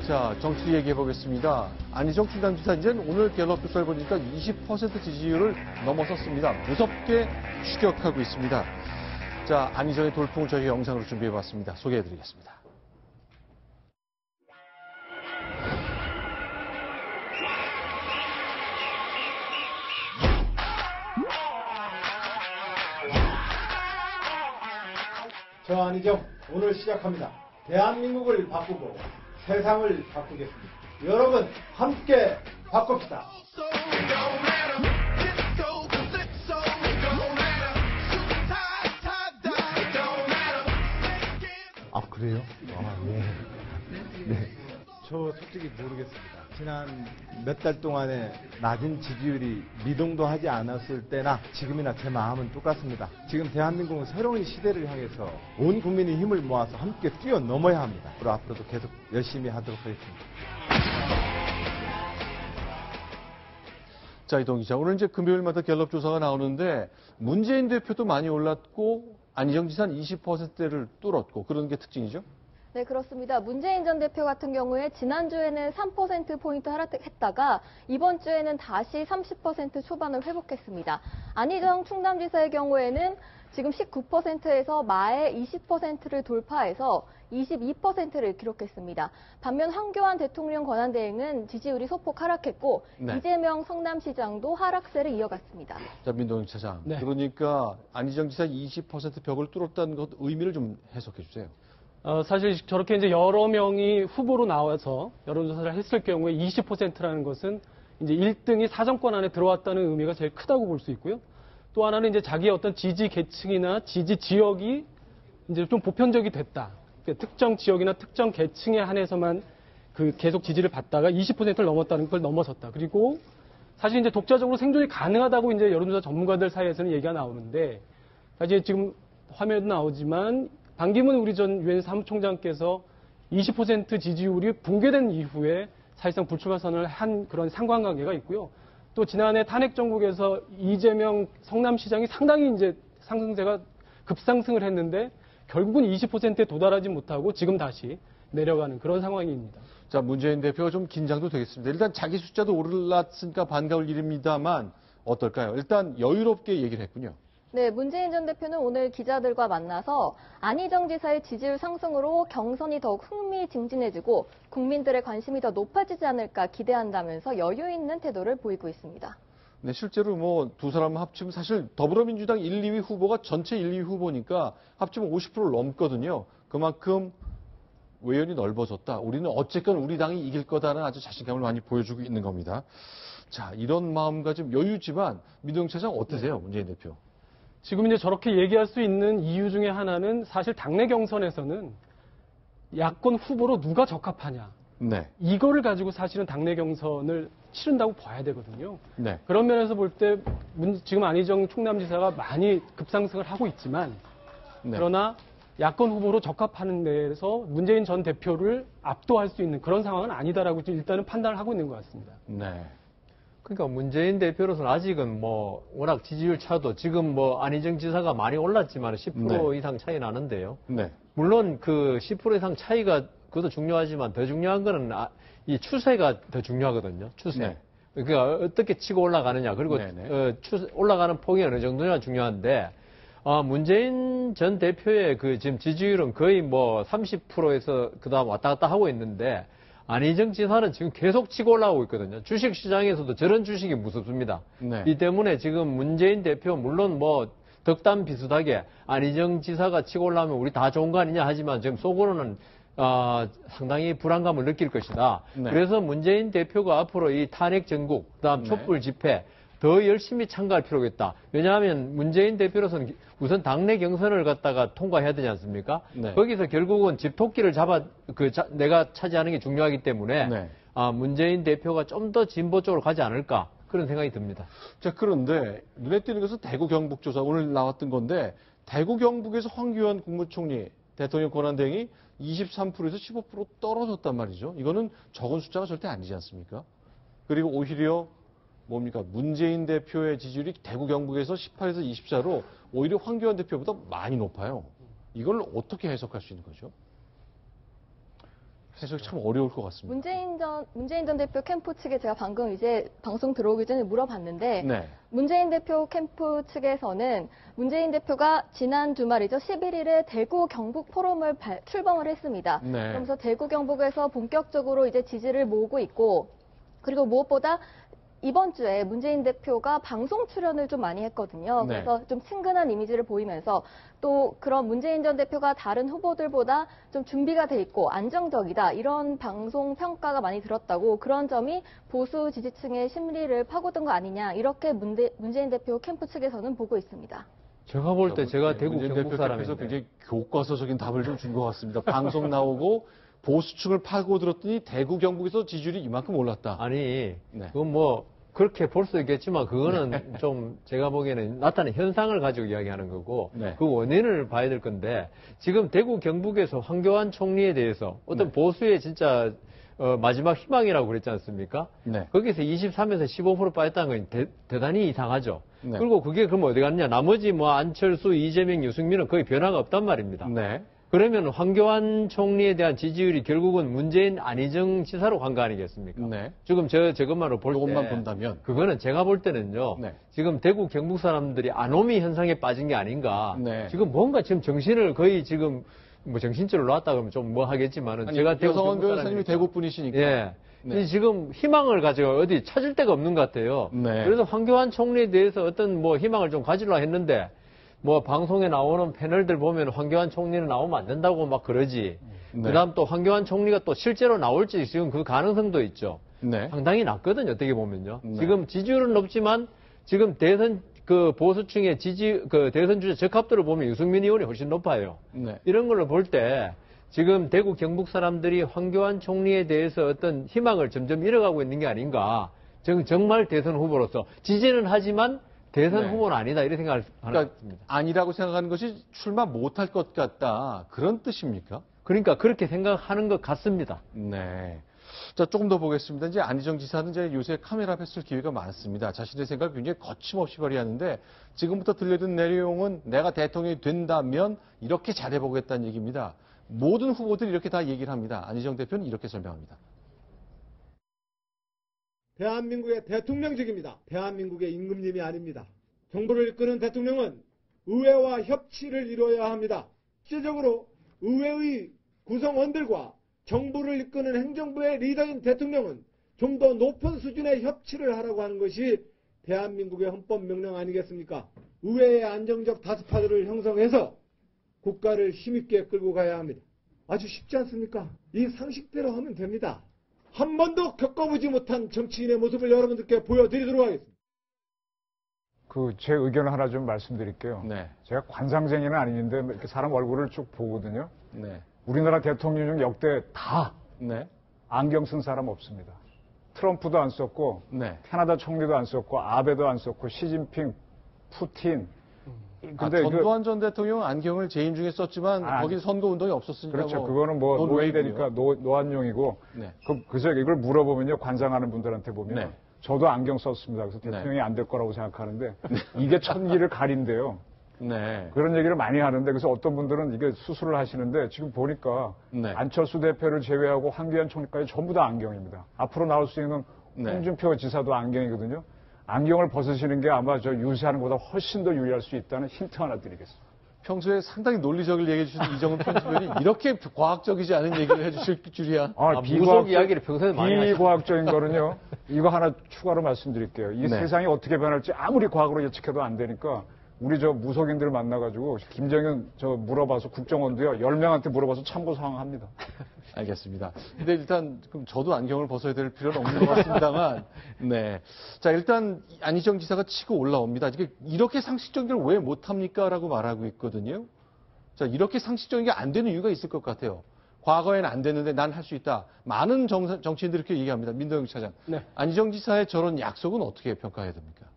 자, 정치 얘기해 보겠습니다. 안희정 충남지사 이제는 오늘 갤럽 조사를 보니까 20% 지지율을 넘어섰습니다. 무섭게 추격하고 있습니다. 자, 안희정의 돌풍을 저희 영상으로 준비해 봤습니다. 소개해 드리겠습니다. 저 안희정 오늘 시작합니다. 대한민국을 바꾸고 세상을 바꾸겠습니다. 여러분 함께 바꿉시다. 아 그래요? 아 예. 네. 저 솔직히 모르겠습니다. 지난 몇 달 동안에 낮은 지지율이 미동도 하지 않았을 때나 지금이나 제 마음은 똑같습니다. 지금 대한민국은 새로운 시대를 향해서 온 국민의 힘을 모아서 함께 뛰어넘어야 합니다. 앞으로도 계속 열심히 하도록 하겠습니다. 자, 이동 기자. 오늘 이제 금요일마다 갤럽 조사가 나오는데 문재인 대표도 많이 올랐고 안희정 지사는 20%대를 뚫었고 그런 게 특징이죠? 네, 그렇습니다. 문재인 전 대표 같은 경우에 지난주에는 3%포인트 하락했다가 이번 주에는 다시 30% 초반을 회복했습니다. 안희정 충남지사의 경우에는 지금 19%에서 마의 20%를 돌파해서 22%를 기록했습니다. 반면 황교안 대통령 권한대행은 지지율이 소폭 하락했고 네. 이재명 성남시장도 하락세를 이어갔습니다. 자, 민동영 차장. 네. 그러니까 안희정 지사 20% 벽을 뚫었다는 것 의미를 좀 해석해 주세요. 사실 저렇게 이제 여러 명이 후보로 나와서 여론조사를 했을 경우에 20%라는 것은 이제 1등이 사정권 안에 들어왔다는 의미가 제일 크다고 볼 수 있고요. 또 하나는 이제 자기의 어떤 지지 계층이나 지지 지역이 이제 좀 보편적이 됐다. 그러니까 특정 지역이나 특정 계층에 한해서만 그 계속 지지를 받다가 20%를 넘었다는 걸 넘어섰다. 그리고 사실 이제 독자적으로 생존이 가능하다고 이제 여론조사 전문가들 사이에서는 얘기가 나오는데 사실 지금 화면에도 나오지만 반기문 우리 전 유엔 사무총장께서 20% 지지율이 붕괴된 이후에 사실상 불출마 선언을 한 그런 상관관계가 있고요. 또 지난해 탄핵 정국에서 이재명 성남시장이 상당히 이제 상승세가 급상승을 했는데 결국은 20%에 도달하지 못하고 지금 다시 내려가는 그런 상황입니다. 자, 문재인 대표가 좀 긴장도 되겠습니다. 일단 자기 숫자도 올랐으니까 반가울 일입니다만 어떨까요? 일단 여유롭게 얘기를 했군요. 네, 문재인 전 대표는 오늘 기자들과 만나서 안희정 지사의 지지율 상승으로 경선이 더욱 흥미진진해지고 국민들의 관심이 더 높아지지 않을까 기대한다면서 여유 있는 태도를 보이고 있습니다. 네, 실제로 뭐 두 사람 합치면 사실 더불어민주당 1, 2위 후보가 전체 1, 2위 후보니까 합치면 50%를 넘거든요. 그만큼 외연이 넓어졌다. 우리는 어쨌건 우리 당이 이길 거다라는 아주 자신감을 많이 보여주고 있는 겁니다. 자, 이런 마음가짐 여유지만 민동영 차장 어떠세요, 문재인 대표? 지금 이제 저렇게 얘기할 수 있는 이유 중에 하나는 사실 당내 경선에서는 야권 후보로 누가 적합하냐. 네. 이거를 가지고 사실은 당내 경선을 치른다고 봐야 되거든요. 네. 그런 면에서 볼 때 지금 안희정 충남지사가 많이 급상승을 하고 있지만 네. 그러나 야권 후보로 적합하는 데에서 문재인 전 대표를 압도할 수 있는 그런 상황은 아니다라고 일단은 판단을 하고 있는 것 같습니다. 네. 그러니까 문재인 대표로서는 아직은 뭐 워낙 지지율 차도 지금 뭐 안희정 지사가 많이 올랐지만 10% 네. 이상 차이 나는데요. 네. 물론 그 10% 이상 차이가 그것도 중요하지만 더 중요한 거는 이 추세가 더 중요하거든요. 추세. 네. 그러니까 어떻게 치고 올라가느냐 그리고 올라가는 폭이 어느 정도냐 중요한데 문재인 전 대표의 그 지금 지지율은 거의 뭐 30%에서 그다음 왔다 갔다 하고 있는데 안희정 지사는 지금 계속 치고 올라오고 있거든요. 주식 시장에서도 저런 주식이 무섭습니다. 네. 이 때문에 지금 문재인 대표 물론 뭐 덕담 비슷하게 안희정 지사가 치고 올라오면 우리 다 좋은 거 아니냐 하지만 지금 속으로는 상당히 불안감을 느낄 것이다. 네. 그래서 문재인 대표가 앞으로 이 탄핵 전국, 그다음 네. 촛불 집회 더 열심히 참가할 필요가 있다. 왜냐하면 문재인 대표로서는 우선 당내 경선을 갖다가 통과해야 되지 않습니까? 네. 거기서 결국은 집토끼를 내가 차지하는 게 중요하기 때문에 네. 문재인 대표가 좀 더 진보 쪽으로 가지 않을까 그런 생각이 듭니다. 자, 그런데 눈에 띄는 것은 대구 경북 조사 오늘 나왔던 건데 대구 경북에서 황교안 국무총리 대통령 권한대행이 23%에서 15% 떨어졌단 말이죠. 이거는 적은 숫자가 절대 아니지 않습니까? 그리고 오히려 뭡니까? 문재인 대표의 지지율이 대구 경북에서 18에서 24로 오히려 황교안 대표보다 많이 높아요. 이걸 어떻게 해석할 수 있는 거죠? 해석이 참 어려울 것 같습니다. 문재인 전 대표 캠프 측에 제가 방금 이제 방송 들어오기 전에 물어봤는데 네. 문재인 대표 캠프 측에서는 문재인 대표가 지난 주말이죠. 11일에 대구 경북 포럼을 출범을 했습니다. 네. 그러면서 대구 경북에서 본격적으로 이제 지지를 모으고 있고 그리고 무엇보다 이번 주에 문재인 대표가 방송 출연을 좀 많이 했거든요. 네. 그래서 좀 친근한 이미지를 보이면서 또 그런 문재인 전 대표가 다른 후보들보다 좀 준비가 돼 있고 안정적이다. 이런 방송 평가가 많이 들었다고 그런 점이 보수 지지층의 심리를 파고든 거 아니냐. 이렇게 문재인 대표 캠프 측에서는 보고 있습니다. 제가 볼 때 제가 대구 문재인 경북 대표께서 사람인데 굉장히 교과서적인 답을 좀 준 것 같습니다. 방송 나오고 보수층을 파고 들었더니 대구 경북에서 지지율이 이만큼 올랐다. 아니 네. 그건 뭐 그렇게 볼 수 있겠지만 그거는 좀 제가 보기에는 나타난 현상을 가지고 이야기하는 거고 네. 그 원인을 봐야 될 건데 지금 대구 경북에서 황교안 총리에 대해서 어떤 보수의 진짜 마지막 희망이라고 그랬지 않습니까? 네. 거기서 23에서 15% 빠졌다는 건 대단히 이상하죠. 네. 그리고 그게 그럼 어디 갔냐? 나머지 뭐 안철수, 이재명, 유승민은 거의 변화가 없단 말입니다. 네. 그러면 황교안 총리에 대한 지지율이 결국은 문재인, 안희정 지사로 간 거 아니겠습니까? 네. 지금 저것만으로 볼 때. 이것만 본다면. 그거는 제가 볼 때는요. 네. 지금 대구 경북 사람들이 아노미 현상에 빠진 게 아닌가. 네. 지금 뭔가 지금 정신을 거의 지금 뭐 정신줄을 놨다 그러면 좀 뭐 하겠지만은 아니, 제가 대구 여성원 경북 변호사님이 사람이니까. 대구 분이시니까. 예. 네. 지금 희망을 가지고 어디 찾을 데가 없는 것 같아요. 네. 그래서 황교안 총리에 대해서 어떤 뭐 희망을 좀 가지려고 했는데 뭐 방송에 나오는 패널들 보면 황교안 총리는 나오면 안 된다고 막 그러지. 네. 그다음 또 황교안 총리가 또 실제로 나올지 지금 그 가능성도 있죠. 네. 상당히 낮거든요. 어떻게 보면요. 네. 지금 지지율은 높지만 지금 대선 그 보수층의 대선 주자 적합도를 보면 유승민 의원이 훨씬 높아요. 네. 이런 걸로 볼 때 지금 대구 경북 사람들이 황교안 총리에 대해서 어떤 희망을 점점 잃어가고 있는 게 아닌가. 정말 대선 후보로서 지지는 하지만 대선 네. 후보는 아니다 이렇게 생각을 하는 것 같습니다. 아니라고 생각하는 것이 출마 못할 것 같다. 그런 뜻입니까? 그러니까 그렇게 생각하는 것 같습니다. 네. 자, 조금 더 보겠습니다. 이제 안희정 지사는 이제 요새 카메라 앞에 쓸 기회가 많습니다. 자신의 생각을 굉장히 거침없이 발휘하는데 지금부터 들려든 내용은 내가 대통령이 된다면 이렇게 잘해보겠다는 얘기입니다. 모든 후보들이 이렇게 다 얘기를 합니다. 안희정 대표는 이렇게 설명합니다. 대한민국의 대통령직입니다. 대한민국의 임금님이 아닙니다. 정부를 이끄는 대통령은 의회와 협치를 이루어야 합니다. 실질적으로 의회의 구성원들과 정부를 이끄는 행정부의 리더인 대통령은 좀 더 높은 수준의 협치를 하라고 하는 것이 대한민국의 헌법명령 아니겠습니까? 의회의 안정적 다수파들을 형성해서 국가를 힘있게 끌고 가야 합니다. 아주 쉽지 않습니까? 이 상식대로 하면 됩니다. 한 번도 겪어보지 못한 정치인의 모습을 여러분들께 보여드리도록 하겠습니다. 제 의견을 하나 좀 말씀드릴게요. 네. 제가 관상쟁이는 아닌데 이렇게 사람 얼굴을 쭉 보거든요. 네. 우리나라 대통령 중 역대 다 네. 안경 쓴 사람 없습니다. 트럼프도 안 썼고, 네. 캐나다 총리도 안 썼고, 아베도 안 썼고, 시진핑, 푸틴. 근데 전두환 전 대통령은 안경을 재임 중에 썼지만 거기 선거 운동이 없었으니까. 그렇죠. 그거는 뭐 노예되니까 노안용이고. 네. 그래서 이걸 물어보면요, 관장하는 분들한테 보면 네. 저도 안경 썼습니다. 그래서 대통령이 안 될 거라고 생각하는데 이게 천기를 가린대요. 네. 그런 얘기를 많이 하는데 그래서 어떤 분들은 이게 수술을 하시는데 지금 보니까 네. 안철수 대표를 제외하고 황교안 총리까지 전부 다 안경입니다. 앞으로 나올 수 있는 네. 홍준표 지사도 안경이거든요. 안경을 벗으시는 게 아마 저 유세하는 것보다 훨씬 더 유리할 수 있다는 힌트 하나 드리겠습니다. 평소에 상당히 논리적을 얘기해 주신 이정은 편집위원이 이렇게 과학적이지 않은 얘기를 해 주실 줄이야. 무속 이야기를 평소에 많이 하시죠. 비과학적인 거는요. 이거 하나 추가로 말씀드릴게요. 이 네. 세상이 어떻게 변할지 아무리 과학으로 예측해도 안 되니까 우리 저 무속인들 만나가지고 김정은 저 물어봐서 국정원도요. 10명한테 물어봐서 참고사항 합니다. 알겠습니다. 근데 일단 그럼 저도 안경을 벗어야 될 필요는 없는 것 같습니다만, 네. 자, 일단 안희정 지사가 치고 올라옵니다. 이렇게 상식적인 걸 왜 못합니까?라고 말하고 있거든요. 자, 이렇게 상식적인 게 안 되는 이유가 있을 것 같아요. 과거에는 안 됐는데 난 할 수 있다. 많은 정치인들이 그렇게 얘기합니다. 민동영 차장. 네. 안희정 지사의 저런 약속은 어떻게 평가해야 됩니까?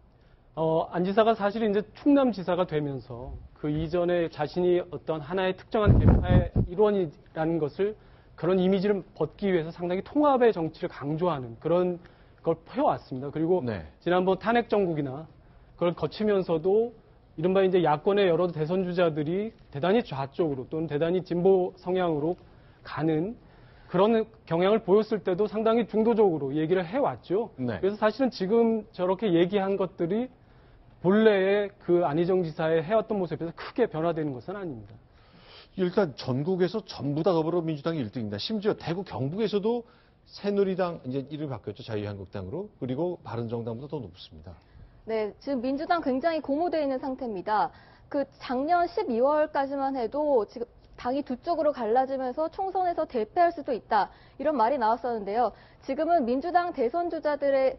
안 지사가 사실 이제 충남지사가 되면서 그 이전에 자신이 어떤 하나의 특정한 대파의 일원이라는 것을 그런 이미지를 벗기 위해서 상당히 통합의 정치를 강조하는 그런 걸 펴왔습니다. 그리고 네. 지난번 탄핵 정국이나 그걸 거치면서도 이른바 이제 야권의 여러 대선 주자들이 대단히 좌쪽으로 또는 대단히 진보 성향으로 가는 그런 경향을 보였을 때도 상당히 중도적으로 얘기를 해왔죠. 네. 그래서 사실은 지금 저렇게 얘기한 것들이 본래의 그 안희정 지사의 해왔던 모습에서 크게 변화되는 것은 아닙니다. 일단 전국에서 전부 다 더불어민주당이 1등입니다. 심지어 대구 경북에서도 새누리당 이제 이름이 바뀌었죠. 자유한국당으로. 그리고 바른정당보다 더 높습니다. 네, 지금 민주당 굉장히 고무되어 있는 상태입니다. 그 작년 12월까지만 해도 지금 당이 두 쪽으로 갈라지면서 총선에서 대패할 수도 있다. 이런 말이 나왔었는데요. 지금은 민주당 대선 주자들의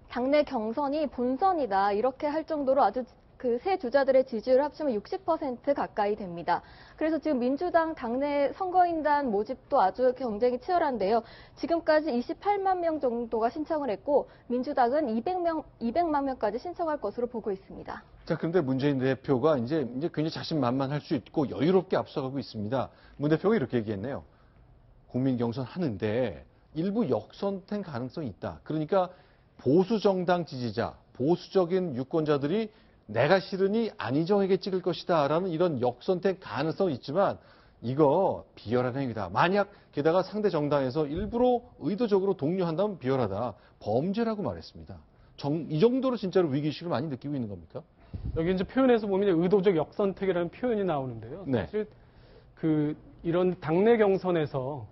당내 경선이 본선이다. 이렇게 할 정도로 아주 그 세 주자들의 지지율을 합치면 60% 가까이 됩니다. 그래서 지금 민주당 당내 선거인단 모집도 아주 경쟁이 치열한데요. 지금까지 28만 명 정도가 신청을 했고 민주당은 200만 명까지 신청할 것으로 보고 있습니다. 자, 그런데 문재인 대표가 이제 굉장히 자신만만할 수 있고 여유롭게 앞서가고 있습니다. 문 대표가 이렇게 얘기했네요. 국민 경선 하는데 일부 역선택 가능성이 있다. 그러니까 보수 정당 지지자, 보수적인 유권자들이 내가 싫으니 안희정에게 찍을 것이다 라는 이런 역선택 가능성이 있지만 이거 비열한 행위다. 만약 게다가 상대 정당에서 일부러 의도적으로 독려한다면 비열하다. 범죄라고 말했습니다. 이 정도로 진짜로 위기의식을 많이 느끼고 있는 겁니까? 여기 이제 표현에서 보면 의도적 역선택이라는 표현이 나오는데요. 네. 사실 이런 당내 경선에서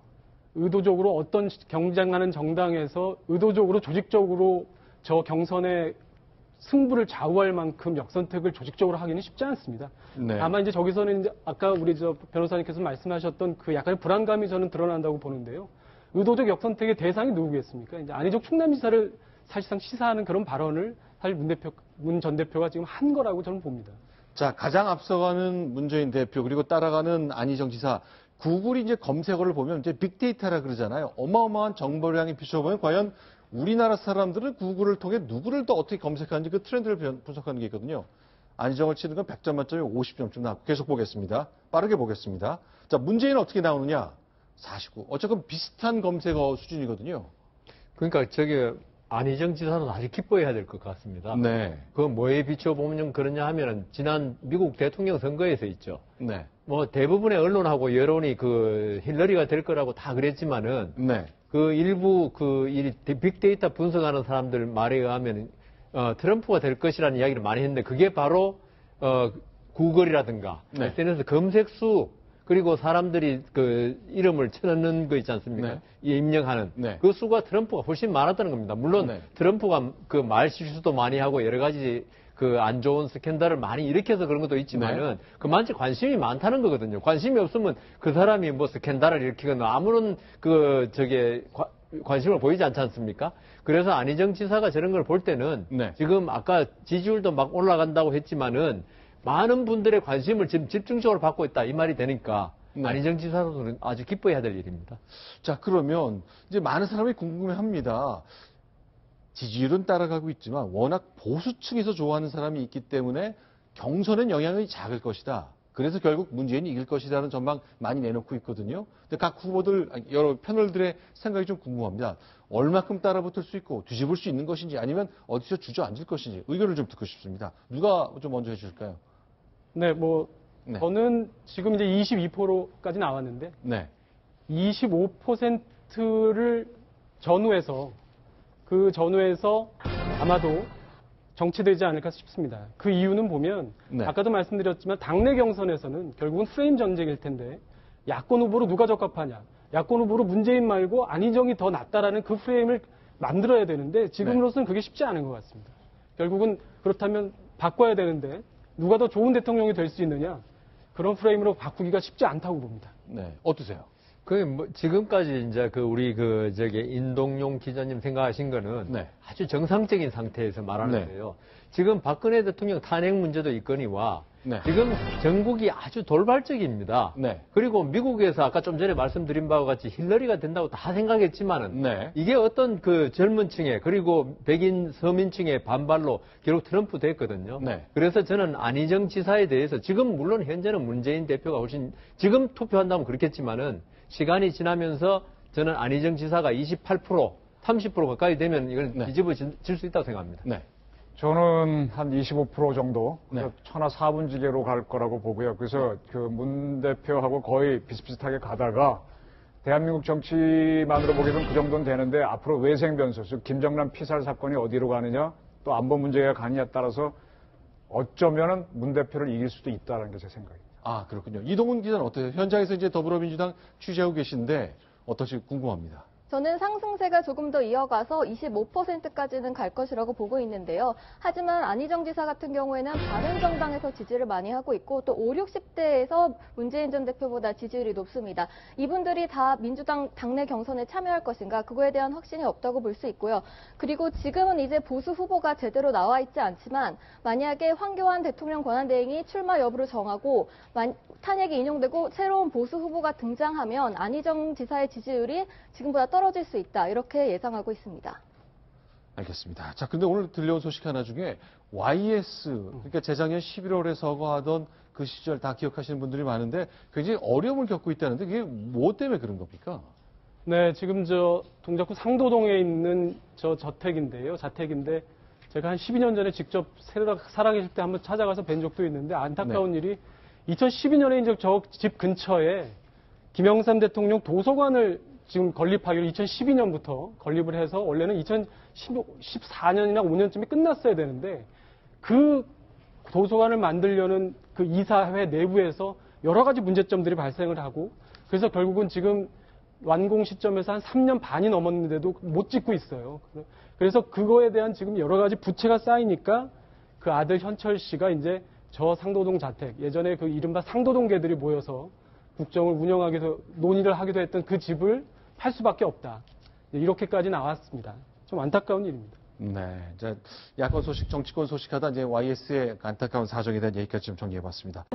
의도적으로 어떤 경쟁하는 정당에서 의도적으로 조직적으로 저 경선에 승부를 좌우할 만큼 역선택을 조직적으로 하기는 쉽지 않습니다. 네. 다만 이제 저기서는 이제 아까 우리 변호사님께서 말씀하셨던 그 약간의 불안감이 저는 드러난다고 보는데요. 의도적 역선택의 대상이 누구겠습니까? 이제 안희정 충남지사를 사실상 시사하는 그런 발언을 사실 문 전 대표가 지금 한 거라고 저는 봅니다. 자, 가장 앞서가는 문재인 대표 그리고 따라가는 안희정 지사. 구글이 이제 검색어를 보면 이제 빅데이터라 그러잖아요. 어마어마한 정보량이 비춰보면 과연 우리나라 사람들은 구글을 통해 누구를 더 어떻게 검색하는지 그 트렌드를 분석하는 게 있거든요. 안희정을 치는 건 100점 만점에 50점쯤 나왔고 계속 보겠습니다. 빠르게 보겠습니다. 자, 문재인은 어떻게 나오느냐? 49. 어쨌든 비슷한 검색어 수준이거든요. 그러니까 안희정 지사는 아주 기뻐해야 될 것 같습니다. 네. 그 뭐에 비춰보면 그러냐 하면은 지난 미국 대통령 선거에서 있죠. 네. 뭐 대부분의 언론하고 여론이 힐러리가 될 거라고 다 그랬지만은 네. 일부 빅데이터 분석하는 사람들 말에 의하면 트럼프가 될 것이라는 이야기를 많이 했는데 그게 바로 구글이라든가 네. SNS 검색수 그리고 사람들이 이름을 쳐넣는 거 있지 않습니까? 네. 입력하는 네. 그 수가 트럼프가 훨씬 많았다는 겁니다. 물론 네. 트럼프가 말 실수도 많이 하고 여러 가지 안 좋은 스캔들을 많이 일으켜서 그런 것도 있지만은 그만치 관심이 많다는 거거든요. 관심이 없으면 그 사람이 뭐 스캔들을 일으키거나 아무런 관심을 보이지 않지 않습니까? 그래서 안희정 지사가 저런 걸 볼 때는 네. 지금 아까 지지율도 막 올라간다고 했지만은 많은 분들의 관심을 지금 집중적으로 받고 있다 이 말이 되니까 네. 안희정 지사로서는 아주 기뻐해야 될 일입니다. 자, 그러면 이제 많은 사람이 궁금해합니다. 지지율은 따라가고 있지만 워낙 보수층에서 좋아하는 사람이 있기 때문에 경선엔 영향이 작을 것이다. 그래서 결국 문재인이 이길 것이라는 전망 많이 내놓고 있거든요. 근데 각 후보들, 여러 패널들의 생각이 좀 궁금합니다. 얼마큼 따라붙을 수 있고 뒤집을 수 있는 것인지 아니면 어디서 주저앉을 것인지 의견을 좀 듣고 싶습니다. 누가 좀 먼저 해주실까요? 네, 네. 저는 지금 이제 22%까지 나왔는데 네. 25%를 전후해서 아마도 정치되지 않을까 싶습니다. 그 이유는 보면 네. 아까도 말씀드렸지만 당내 경선에서는 결국은 프레임 전쟁일 텐데 야권 후보로 누가 적합하냐. 야권 후보로 문재인 말고 안희정이 더 낫다라는 그 프레임을 만들어야 되는데 지금으로서는 그게 쉽지 않은 것 같습니다. 결국은 그렇다면 바꿔야 되는데 누가 더 좋은 대통령이 될 수 있느냐. 그런 프레임으로 바꾸기가 쉽지 않다고 봅니다. 네. 어떠세요? 지금까지 이제 인동용 기자님 생각하신 거는 네. 아주 정상적인 상태에서 말하는데요. 지금 박근혜 대통령 탄핵 문제도 있거니와 네. 지금 전국이 아주 돌발적입니다. 네. 그리고 미국에서 아까 좀 전에 말씀드린 바와 같이 힐러리가 된다고 다 생각했지만은 네. 이게 어떤 젊은 층에 그리고 백인 서민층의 반발로 결국 트럼프 됐거든요. 네. 그래서 저는 안희정 지사에 대해서 지금 물론 현재는 문재인 대표가 훨씬 지금 투표한다면 그렇겠지만은 시간이 지나면서 저는 안희정 지사가 28%, 30% 가까이 되면 이걸 뒤집어질 수 있다고 생각합니다. 네. 저는 한 25% 정도, 네. 천하 4분지계로 갈 거라고 보고요. 그래서 문 대표하고 거의 비슷비슷하게 가다가 대한민국 정치만으로 보게 되면 그 정도는 되는데 앞으로 외생 변수, 즉 김정남 피살 사건이 어디로 가느냐, 또 안보 문제가 가느냐에 따라서 어쩌면은 문 대표를 이길 수도 있다는 게 제 생각입니다. 아, 그렇군요. 이동훈 기자는 어때요? 현장에서 이제 더불어민주당 취재하고 계신데 어떠실지 궁금합니다. 저는 상승세가 조금 더 이어가서 25%까지는 갈 것이라고 보고 있는데요. 하지만 안희정 지사 같은 경우에는 바른정당에서 지지를 많이 하고 있고 또 5, 60대에서 문재인 전 대표보다 지지율이 높습니다. 이분들이 다 민주당 당내 경선에 참여할 것인가 그거에 대한 확신이 없다고 볼 수 있고요. 그리고 지금은 이제 보수 후보가 제대로 나와 있지 않지만 만약에 황교안 대통령 권한대행이 출마 여부를 정하고 탄핵이 인용되고 새로운 보수 후보가 등장하면 안희정 지사의 지지율이 지금보다 떨어질 수 있다. 이렇게 예상하고 있습니다. 알겠습니다. 자, 근데 오늘 들려온 소식 하나 중에 YS, 그러니까 재작년 11월에 서거하던 그 시절 다 기억하시는 분들이 많은데 굉장히 어려움을 겪고 있다는데 그게 뭐 때문에 그런 겁니까? 네, 지금 동작구 상도동에 있는 자택인데 제가 한 12년 전에 직접 살아계실 때 한번 찾아가서 뵌 적도 있는데 안타까운 일이 2012년에 이제 저 집 근처에 김영삼 대통령 도서관을 지금 건립하기로 2012년부터 건립을 해서 원래는 2014년이나 5년쯤에 끝났어야 되는데 그 도서관을 만들려는 그 이사회 내부에서 여러 가지 문제점들이 발생을 하고 그래서 결국은 지금 완공 시점에서 한 3년 반이 넘었는데도 못 짓고 있어요. 그래서 그거에 대한 지금 여러 가지 부채가 쌓이니까 그 아들 현철 씨가 이제 저 상도동 자택, 예전에 그 이른바 상도동계들이 모여서 국정을 운영하기 위해서 논의를 하기도 했던 그 집을 팔 수밖에 없다. 이렇게까지 나왔습니다. 좀 안타까운 일입니다. 네. 이제 야권 소식, 정치권 소식 하다 이제 YS의 안타까운 사정에 대한 얘기까지 좀 정리해 봤습니다.